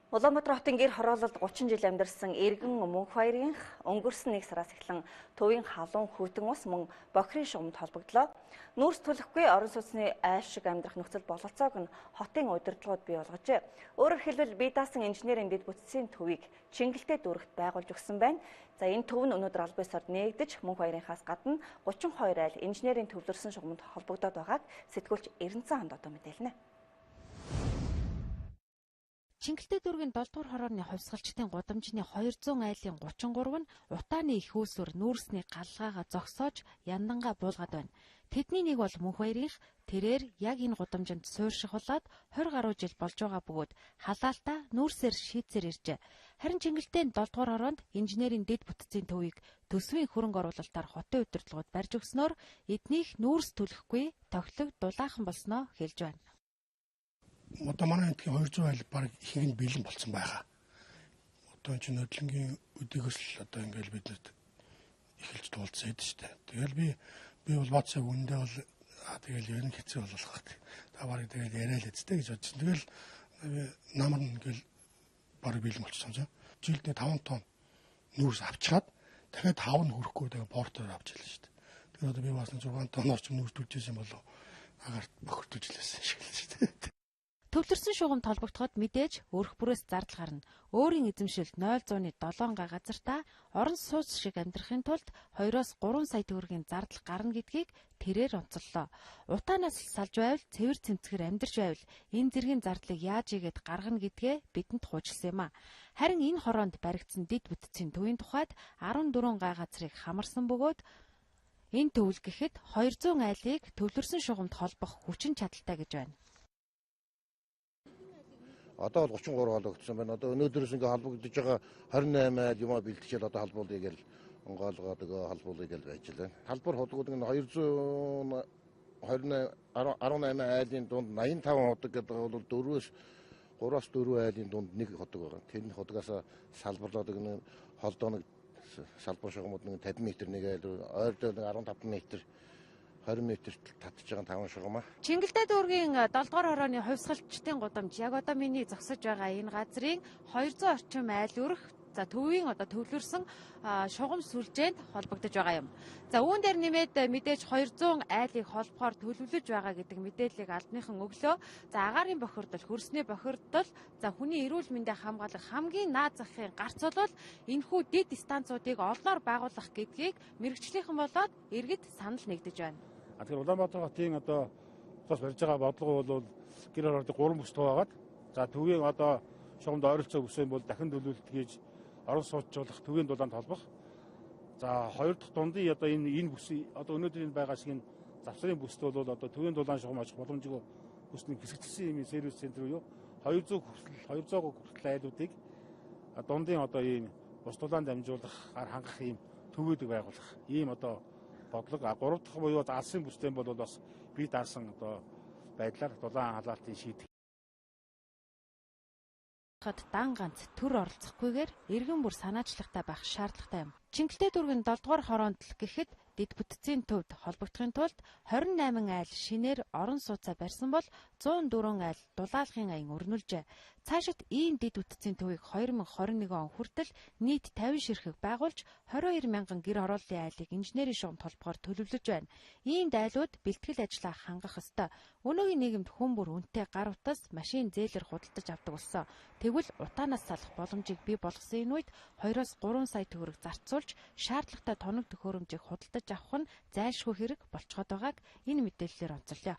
Улаанбаатар хотын гэр хороололд 30 жил амьдарсан Эргэн Мөнх хоёрын өнгөрсөн 1 сараас эхлэн төвийн халуун хүйтэн ус мөн бохирын шугамд холбогдлоо. Нүүрс түлхэхгүй орон сууцны айл шиг амьдрах нөхцөл бололцоог нь хотын удирдлагууд бий болгожээ. Өөрөөр хэлбэл бие даасан инженерийн дэд бүтцийн төвийг Чингэлтэй дүүрэгт байгуулж өгсөн байна. За энэ төв нь өнөөдөр албан ёсоор нээгдэж Мөнх хоёрынхаас гадна 32 айл инженерийн төвлөрсөн шугамд холбогдоод байгааг сэтгүүлч Эрдэнэцэн ханд одоо мэдээлнэ. Чингэлтэй дүүргийн 7 дугаар хорооны хувьсгалчдын гудамжны 200 айлын 33 нь утааны их үүсвэр нүүрсний галлаагаа зогсоож яндангаа буулгаад байна. Тэдний нэг бол Мөнх хоёрынх, тэрээр яг энэ гудамжинд суурьшихулаад 20 гаруй жил болж байгаа бөгөөд халаалтаа нүүрсээр шийдсээр иржээ. Харин Чингэлтэй 7 дугаар хороонд инженерийн дэд бүтцийн төвийг төсвийн хөрөнгө оруулалтаар хотын удирдлагууд барьж өгснөөр эднийх нүүрс түлхэхгүй тоглог дулаахан болсноо хэлж байна. Одоо манай эндхийн 200 айл баг ихэнх нь бэлэн болсон байгаа. Одоо энэ чинь хөдөлгөөний өдөгөөс л одоо ингээл биднэрт эхэлж туулцсан хэд штэ. Тэгэл би бол бацаа үндэ бол тэгэл ер нь хэцүү болох гэх. Та барыг тэгэл яриа л эцтэй гэж бодсон. Тэгэл намар нь ингээл баг бэлэн болчихсон юм. Жилдээ 5 тонн нүүрс авчгаад дахиад 5 нь хүрэхгүй тэгээ портоор авч ялсан штэ. Тэгэхээр одоо би бас 6 тонн орчим нүүрс түлжсэн болов агаарт бохирдуулж лээсэн шиг л штэ. Төвлөрсөн шугамд холбогдоход мэдээж өрх бүрээс зардал гарна. Өөрийн эзэмшилд 0.7 га газартаа орон сууц шиг амьдрахын тулд 2-3 сая төгрөгийн зардал гарна гэдгийг тэрээр онцоллоо. Утаанаас салж байвал цэвэр цэмцгэр амьдарч байвал энэ зэргийн зардлыг яаж игээд гаргана гэдгээ бидэнд хуучилсан юм а. Харин энэ хороонд баригдсан дэд бүтцийн төвийн тухайд 14 га газрыг хамарсан бөгөөд энэ төвл гэхэд 200 айлыг төвлөрсөн шугамд холбох хүчин чадалтай гэж байна. Одоо бол 33 холбогдсон байна. Одоо өнөөдрөөс ингээ холбогдож байгаа 28 айл юмаа бэлтгэжэл одоо холбуулъя гэж онгоолгоод холбуулъя гэж байж байна. Халбар холбогддог нь 18 айлын дунд 85 ходог гэдэг бол 3-аас 4 айлын дунд нэг ходог байгаа. Тэр хотгоос салбарлаад нэг холдоо нэг салбар шугамуд нэг 50 м нэг айл, ойрдоо нэг 15 м 20 м-т татж байгаа 5 шугамаа. Чингэлтэй дүүргийн 7 дугаар хорооны хувьсгалчдын гудамж яг одоо миний зогсож байгаа энэ газрын 200 орчим айл өрх төвийн одоо төвлөрсөн шугам сүлжээнд холбогдож байгаа юм. За үүн дээр нэмээд мэдээж 200 айлыг холбохоор төлөвлөж байгаа гэдэг мэдээллийг албаныхан өглөө. За агаарын бохирдол, хөрсний бохирдол, за хүний эрүүл мэндийг хамгаалах хамгийн наад захын гарц бол энэхүү дэд станцуудыг олноор байгуулах гэдгийг мэрэгчлийнхэн болоод иргэд санал нэгдэж байна. Тэгэхээр Улаанбаатар хотын одоо тус барьж байгаа бодлого бол гэр хорооллын 3 бүс туугаад за төвийн одоо шугамд ойролцоо бүс юм бол дахин төлөвлөлт хийж орон сууцчлах төвийн дулаанд холбох. За хоёр дахь дундын одоо энэ бүс одоо өнөөдрийн байгаа шиг энэ завсрын бүст бол одоо төвийн дулаан шугам ажих боломжгүй бүсний хэсэгдсэн юм сервис центр юу 200 хүртэл айлуудыг дундын одоо ийм бус дулаанд дамжуулах хангах ийм төвөөдөг байгуулах ийм одоо бодлого 3 дахь буюу алсын бүстэй бол бас бие даасан одоо байдлаар дулаан халаалтын шийдэх дан ганц төр оролцохгүйгээр эргэн бүр санаачлагтай байх шаардлагатай юм. Чингэлтэй дүүргийн 7 дугаар хороонд л гэхэд дэд бүтцийн төвд холбогдохын тулд 28 айл шинээр орон сууцаа барьсан бол 104 айл дулаалгын аян өрнүүлжээ. Цаашид ийм дэд бүтцийн төвийг 2021 он хүртэл нийт 50 ширхэг байгуулж 22 мянган гэр хорооллын айлыг инженерийн шугамд холбохоор төлөвлөж байна. Ийм дайлууд бэлтгэл ажлаа хангах ёстой. Өнөөгийн нийгэмд хүн бүр үнэтэй гар утас, машин зээлэр худалдаж авдаг болсон. Тэгвэл утаанаас салах боломжийг бий болгосон энэ үед 2-3 сая төгрөг зарцуулж шаардлагатай тоног төхөөрөмжийг худалдаж авах нь зайлшгүй хэрэг болцоход байгааг энэ мэдээллээр онцолъё.